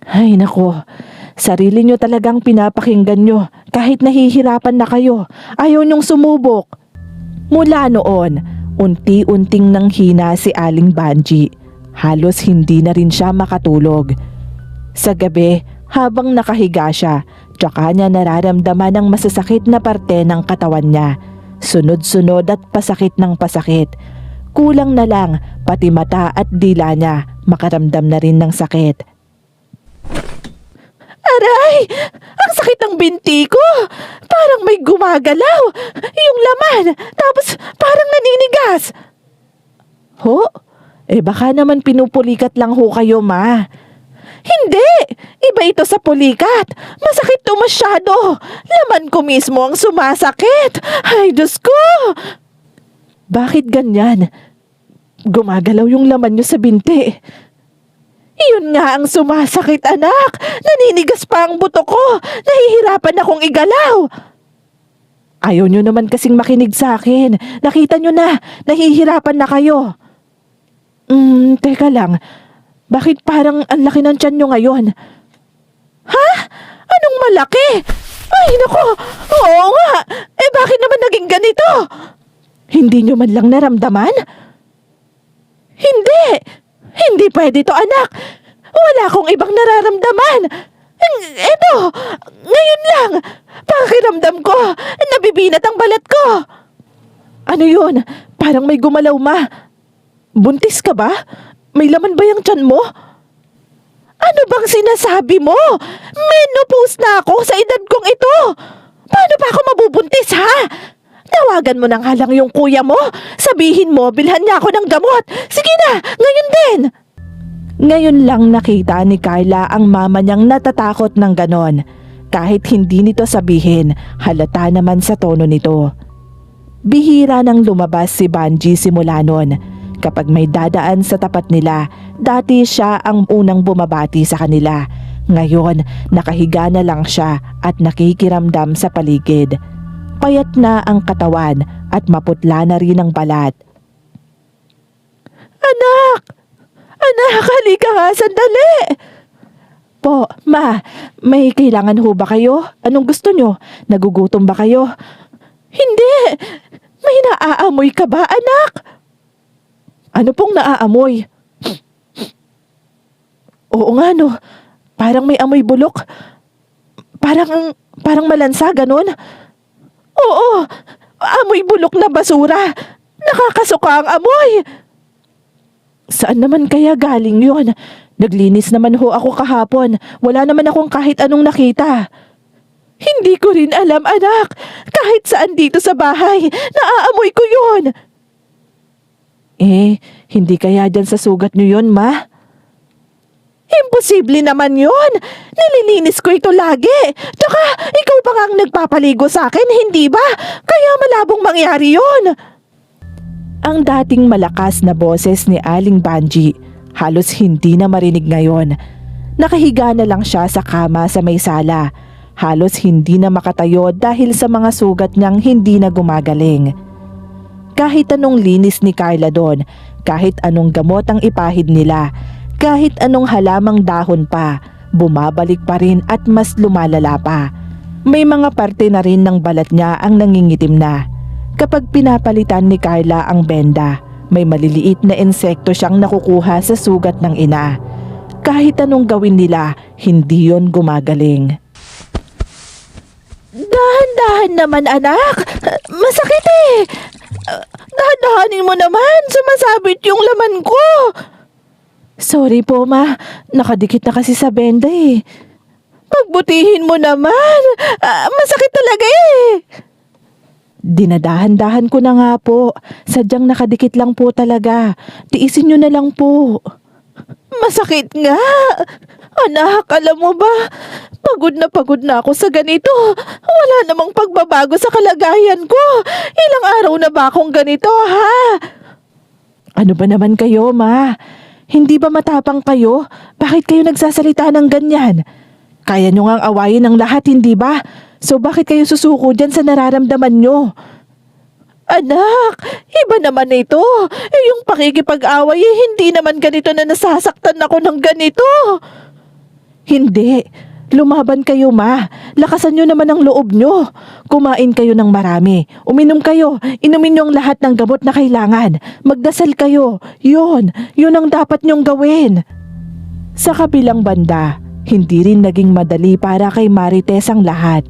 Ay nako, sarili nyo talagang pinapakinggan nyo. Kahit nahihirapan na kayo, ayaw nyong sumubok. Mula noon, unti-unting nanghina si Aling Banji. Halos hindi na rin siya makatulog. Sa gabi, habang nakahiga siya, tsaka niya nararamdaman ang masasakit na parte ng katawan niya. Sunod-sunod at pasakit ng pasakit. Kulang na lang, pati mata at dila niya makaramdam na rin ng sakit. Aray! Ang sakit ng binti ko! Parang may gumagalaw! Yung laman! Tapos parang naninigas! Ho? Baka naman pinupulikat lang ho kayo, ma. Hindi! Iba ito sa pulikat! Masakit to masyado! Laman ko mismo ang sumasakit! Ay, Diyos ko! Bakit ganyan? Gumagalaw yung laman nyo sa binti. Iyon nga ang sumasakit, anak! Naninigas pa ang buto ko! Nahihirapan akong igalaw! Ayaw nyo naman kasing makinig sa akin. Nakita nyo na, nahihirapan na kayo. Teka lang. Bakit parang ang laki ng tiyan nyo ngayon? Ha? Anong malaki? Ay, nako! Oo nga! Bakit naman naging ganito? Hindi nyo man lang naramdaman? Hindi! Hindi pwede to, anak! Wala akong ibang nararamdaman! Eto! Ngayon lang! Pakiramdam ko! Nabibinat ang balat ko! Ano yun? Parang may gumalaw, ma. Buntis ka ba? May laman ba yung tiyan mo? Ano bang sinasabi mo? Menopause na ako sa edad kong ito! Paano pa ako mabubuntis, ha? Tawagan mo na nga lang yung kuya mo. Sabihin mo, bilhan niya ako ng gamot. Sige na, ngayon din. Ngayon lang nakita ni Carla ang mama niyang natatakot ng ganon. Kahit hindi nito sabihin, halata naman sa tono nito. Bihira nang lumabas si Banji simula noon. Kapag may dadaan sa tapat nila, dati siya ang unang bumabati sa kanila. Ngayon, nakahiga na lang siya at nakikiramdam sa paligid. Payat na ang katawan at maputla na rin ang balat. Anak! Anak, halika nga, sandali! Po, ma, may kailangan ho ba kayo? Anong gusto nyo? Nagugutom ba kayo? Hindi! May naaamoy ka ba, anak? Ano pong naaamoy? Oo nga no, parang may amoy bulok. Parang malansa, ganun. Oo, Amoy bulok na basura. Nakakasuka ang amoy. Saan naman kaya galing yon? Naglinis naman ho ako kahapon. Wala naman akong kahit anong nakita. Hindi ko rin alam, anak. Kahit saan dito sa bahay, naaamoy ko yun. Hindi kaya dyan sa sugat niyo yon, ma? Imposible naman yun. Nililinis ko ito lagi. Tsaka, ikaw pa nga ang nagpapaligo sa akin, hindi ba? Kaya malabong mangyari yun. Ang dating malakas na boses ni Aling Banji, halos hindi na marinig ngayon. Nakahiga na lang siya sa kama sa may sala. Halos hindi na makatayo dahil sa mga sugat niyang hindi na gumagaling. Kahit anong linis ni Carla doon, kahit anong gamot ang ipahid nila, kahit anong halamang dahon pa, bumabalik pa rin at mas lumalala pa. May mga parte na rin ng balat niya ang nangingitim na. Kapag pinapalitan ni Carla ang benda, may maliliit na insekto siyang nakukuha sa sugat ng ina. Kahit anong gawin nila, hindi yon gumagaling. Dahan-dahan naman, anak. Masakit eh. Dahan-dahanin mo naman. Sumasabit yung laman ko. Sorry po, ma. Nakadikit na kasi sa benda eh. Pagbutihin mo naman. Masakit talaga eh. Dinadahan-dahan ko na nga po. Sadyang nakadikit lang po talaga. Tiisin nyo na lang po. Masakit nga. Anak, alam mo ba? Pagod na ako sa ganito. Wala namang pagbabago sa kalagayan ko. Ilang araw na ba akong ganito, ha? Ano ba naman kayo, ma? Hindi ba matapang kayo? Bakit kayo nagsasalita ng ganyan? Kaya nyo ngang awayin ang lahat, hindi ba? So bakit kayo susuko dyan sa nararamdaman nyo? Anak, iba naman ito. Yung pakikipag-away, hindi naman ganito na nasasaktan ako ng ganito. Hindi. Lumaban kayo, ma. Lakasan nyo naman ang loob nyo. Kumain kayo ng marami. Uminom kayo. Inumin nyo ang lahat ng gamot na kailangan. Magdasal kayo. Yun ang dapat nyong gawin. Sa kabilang banda, hindi rin naging madali para kay Marites ang lahat.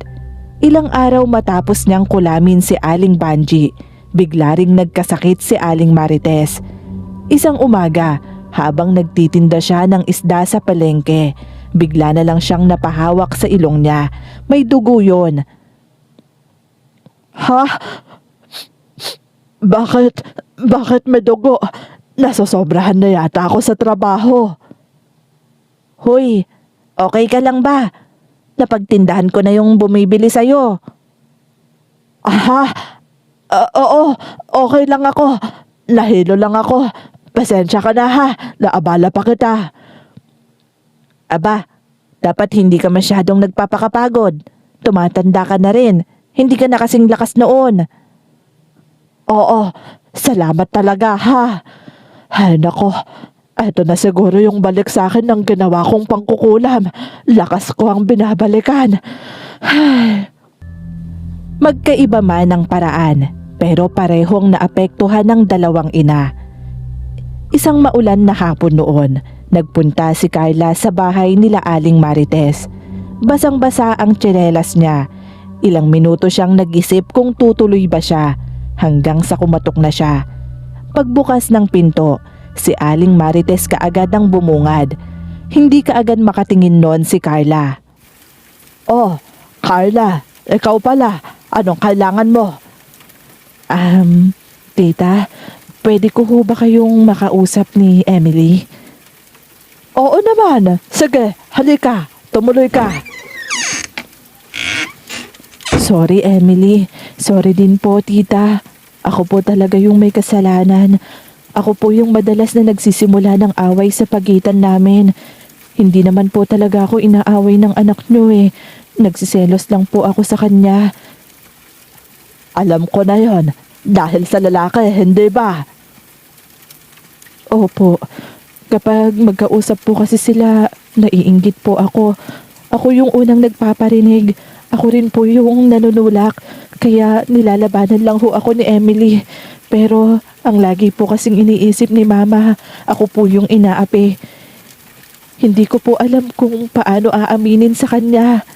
Ilang araw matapos niyang kulamin si Aling Banji, bigla ring nagkasakit si Aling Marites. Isang umaga, habang nagtitinda siya ng isda sa palengke, bigla na lang siyang napahawak sa ilong niya. May dugo yun. Ha? Bakit may dugo? Nasosobrahan na yata ako sa trabaho. Hoy, okay ka lang ba? Napagtindahan ko na yung bumibili sa'yo. Aha? Oo, okay lang ako. Nahilo lang ako. Pasensya ka na ha, naabala pa kita. Aba, dapat hindi ka masyadong nagpapakapagod. Tumatanda ka na rin. Hindi ka na kasing lakas noon. Oo, salamat talaga ha. Ay nako, eto na siguro yung balik sa akin ng ginawa kong pangkukulam. Lakas ko ang binabalikan. Ay. Magkaiba man ang paraan, pero parehong naapektuhan ng dalawang ina. Isang maulan na hapon noon, nagpunta si Carla sa bahay nila Aling Marites. Basang-basa ang tsinelas niya. Ilang minuto siyang nag-isip kung tutuloy ba siya, hanggang sa kumatok na siya. Pagbukas ng pinto, si Aling Marites kaagad ang bumungad. Hindi kaagad makatingin noon si Carla. Oh, Carla, ikaw pala. Anong kailangan mo? Tita, pwede ko ho ba kayong makausap ni Emily? Oo naman. Sige, halika. Tumuloy ka. Sorry, Emily. Sorry din po, tita. Ako po talaga yung may kasalanan. Ako po yung madalas na nagsisimula ng away sa pagitan namin. Hindi naman po talaga ako inaaway ng anak nyo eh. Nagsiselos lang po ako sa kanya. Alam ko na yon. Dahil sa lalaki, hindi ba? Opo. Kapag magkausap po kasi sila, naiinggit po ako. Ako yung unang nagpaparinig. Ako rin po yung nanunulak. Kaya nilalabanan lang ho ako ni Emily. Pero ang lagi po kasing iniisip ni Mama, ako po yung inaapi. Hindi ko po alam kung paano aaminin sa kanya.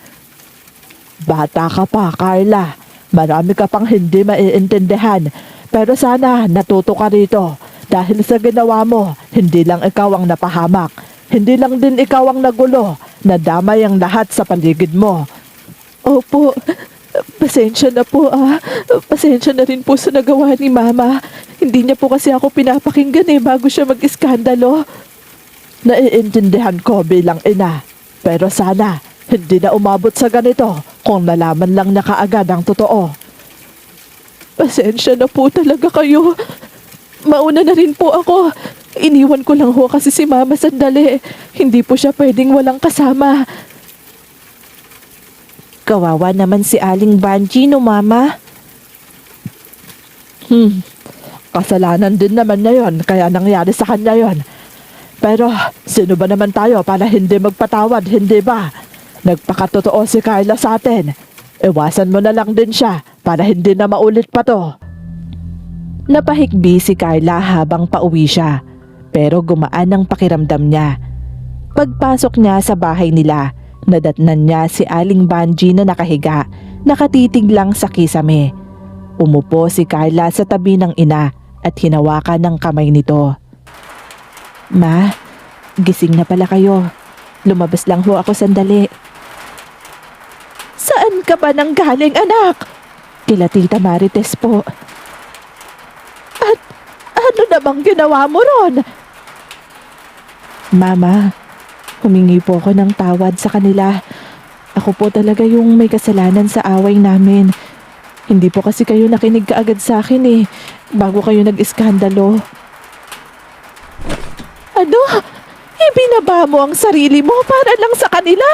Bata ka pa, Carla. Marami ka pang hindi maiintindihan. Pero sana natuto ka rito. Dahil sa ginawa mo, hindi lang ikaw ang napahamak. Hindi lang din ikaw ang nagulo. Nadamay ang lahat sa paligid mo. Opo, pasensya na po Pasensya na rin po sa nagawa ni Mama. Hindi niya po kasi ako pinapakinggan bago siya mag-iskandalo. Naiintindihan ko bilang ina. Pero sana, hindi na umabot sa ganito kung nalaman lang na kaagad ang totoo. Pasensya na po talaga kayo. Mauna na rin po ako. Iniwan ko lang ho kasi si Mama sandali. Hindi po siya pwedeng walang kasama. Kawawa naman si Aling Banji, no Mama? Kasalanan din naman niya yon, kaya nangyari sa kanya yon. Pero sino ba naman tayo para hindi magpatawad, hindi ba? Nagpakatotoo si Carla sa atin. Iwasan mo na lang din siya para hindi na maulit pa to. Napahikbi si Carla habang pauwi siya. Pero gumaan ang pakiramdam niya. Pagpasok niya sa bahay nila, nadatnan niya si Aling Banji na nakahiga, nakatitig lang sa kisame. Umupo si Carla sa tabi ng ina at hinawakan ng kamay nito. Ma, gising na pala kayo. Lumabas lang ho ako sandali. Saan ka ba nang galing, anak? Kila Tita Marites po. At ano namang ginawa mo ron? Mama, humingi po ako ng tawad sa kanila. Ako po talaga yung may kasalanan sa away namin. Hindi po kasi kayo nakinig kaagad sa akin bago kayo nag-iskandalo. Ano? Ibinaba mo ang sarili mo para lang sa kanila?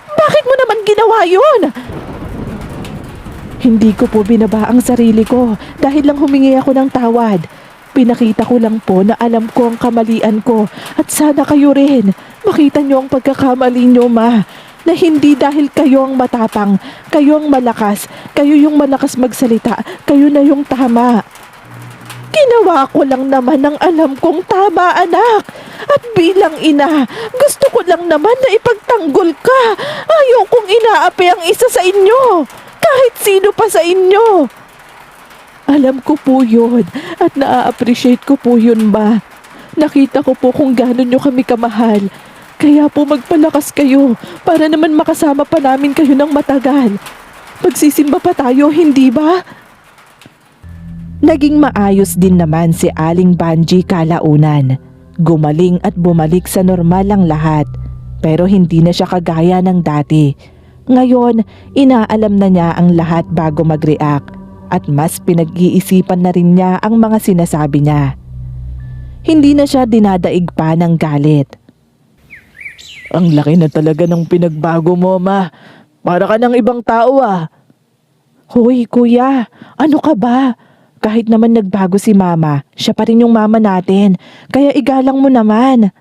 Bakit mo naman ginawa yun? Hindi ko po binaba ang sarili ko dahil lang humingi ako ng tawad. Pinakita ko lang po na alam ko ang kamalian ko at sana kayo rin. Makita niyo ang pagkakamali niyo, Ma. Na hindi dahil kayo ang matapang, kayo ang malakas, kayo yung malakas magsalita, kayo na yung tama. Ginawa ko lang naman ang alam kong tama, anak. At bilang ina, gusto ko lang naman na ipagtanggol ka. Ayaw kong inaapi ang isa sa inyo. Kahit sino pa sa inyo. Alam ko po yun at naa-appreciate ko po yun, Ma. Nakita ko po kung gaano nyo kami kamahal. Kaya po magpalakas kayo para naman makasama pa namin kayo ng matagal. Pagsisimba pa tayo, hindi ba? Naging maayos din naman si Aling Banji kalaunan. Gumaling at bumalik sa normal ang lahat. Pero hindi na siya kagaya ng dati. Ngayon, inaalam na niya ang lahat bago mag-react. At mas pinag-iisipan na rin niya ang mga sinasabi niya. Hindi na siya dinadaig pa ng galit. Ang laki na talaga ng pinagbago mo, Ma. Para ka ng ibang tao, Hoy, kuya, ano ka ba? Kahit naman nagbago si Mama, siya pa rin yung mama natin. Kaya igalang mo naman.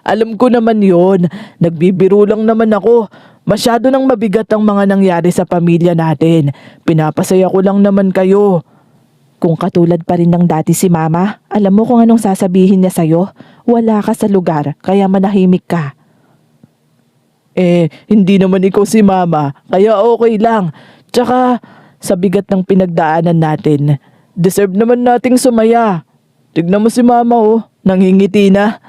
Alam ko naman yon. Nagbibiro lang naman ako. Masyado nang mabigat ang mga nangyari sa pamilya natin. Pinapasaya ko lang naman kayo. Kung katulad pa rin ng dati si Mama, alam mo kung anong sasabihin niya sa'yo? Wala ka sa lugar, kaya manahimik ka. Hindi naman ikaw si Mama, kaya okay lang. Tsaka, sa bigat ng pinagdaanan natin, deserve naman nating sumaya. Tignan mo si Mama, nangingiti na.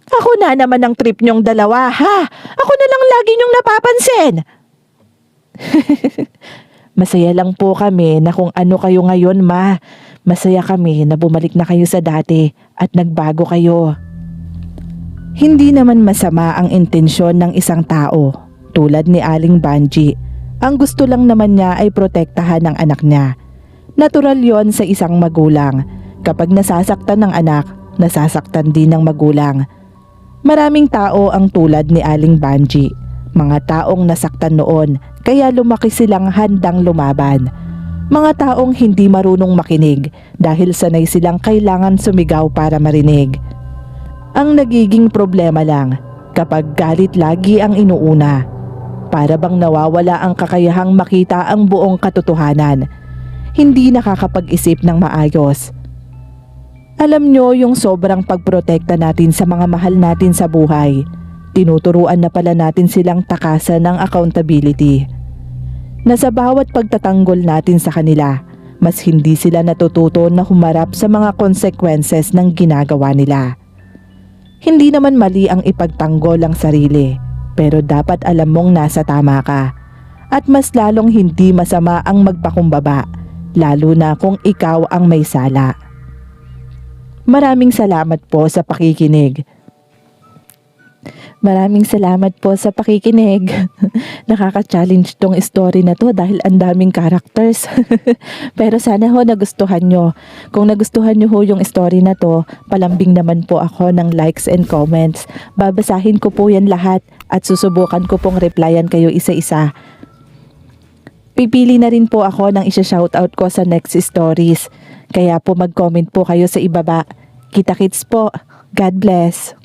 Ako na naman ang trip niyong dalawa, ha? Ako na lang lagi niyong napapansin. Masaya lang po kami na kung ano kayo ngayon, Ma. Masaya kami na bumalik na kayo sa dati at nagbago kayo. Hindi naman masama ang intensyon ng isang tao, tulad ni Aling Banji. Ang gusto lang naman niya ay protektahan ng anak niya. Natural yon sa isang magulang. Kapag nasasaktan ng anak, nasasaktan din ng magulang. Maraming tao ang tulad ni Aling Banji. Mga taong nasaktan noon, kaya lumaki silang handang lumaban. Mga taong hindi marunong makinig dahil sanay silang kailangan sumigaw para marinig. Ang nagiging problema lang, kapag galit lagi ang inuuna, para bang nawawala ang kakayahang makita ang buong katotohanan. Hindi nakakapag-isip ng maayos. Alam nyo yung sobrang pagprotekta natin sa mga mahal natin sa buhay. Tinuturuan na pala natin silang takasan ng accountability. Na sa bawat pagtatanggol natin sa kanila, mas hindi sila natututo na humarap sa mga consequences ng ginagawa nila. Hindi naman mali ang ipagtanggol ang sarili, pero dapat alam mong nasa tama ka. At mas lalong hindi masama ang magpakumbaba, lalo na kung ikaw ang may sala. Maraming salamat po sa pakikinig. Maraming salamat po sa pakikinig. Nakaka-challenge tong story na to dahil ang daming characters. Pero sana ho nagustuhan nyo. Kung nagustuhan nyo ho yung story na to, palambing naman po ako ng likes and comments. Babasahin ko po yan lahat at susubukan ko pong replyan kayo isa-isa. Pipili na rin po ako ng isa-shoutout ko sa next stories. Kaya po mag-comment po kayo sa ibaba. Kita-kits po. God bless.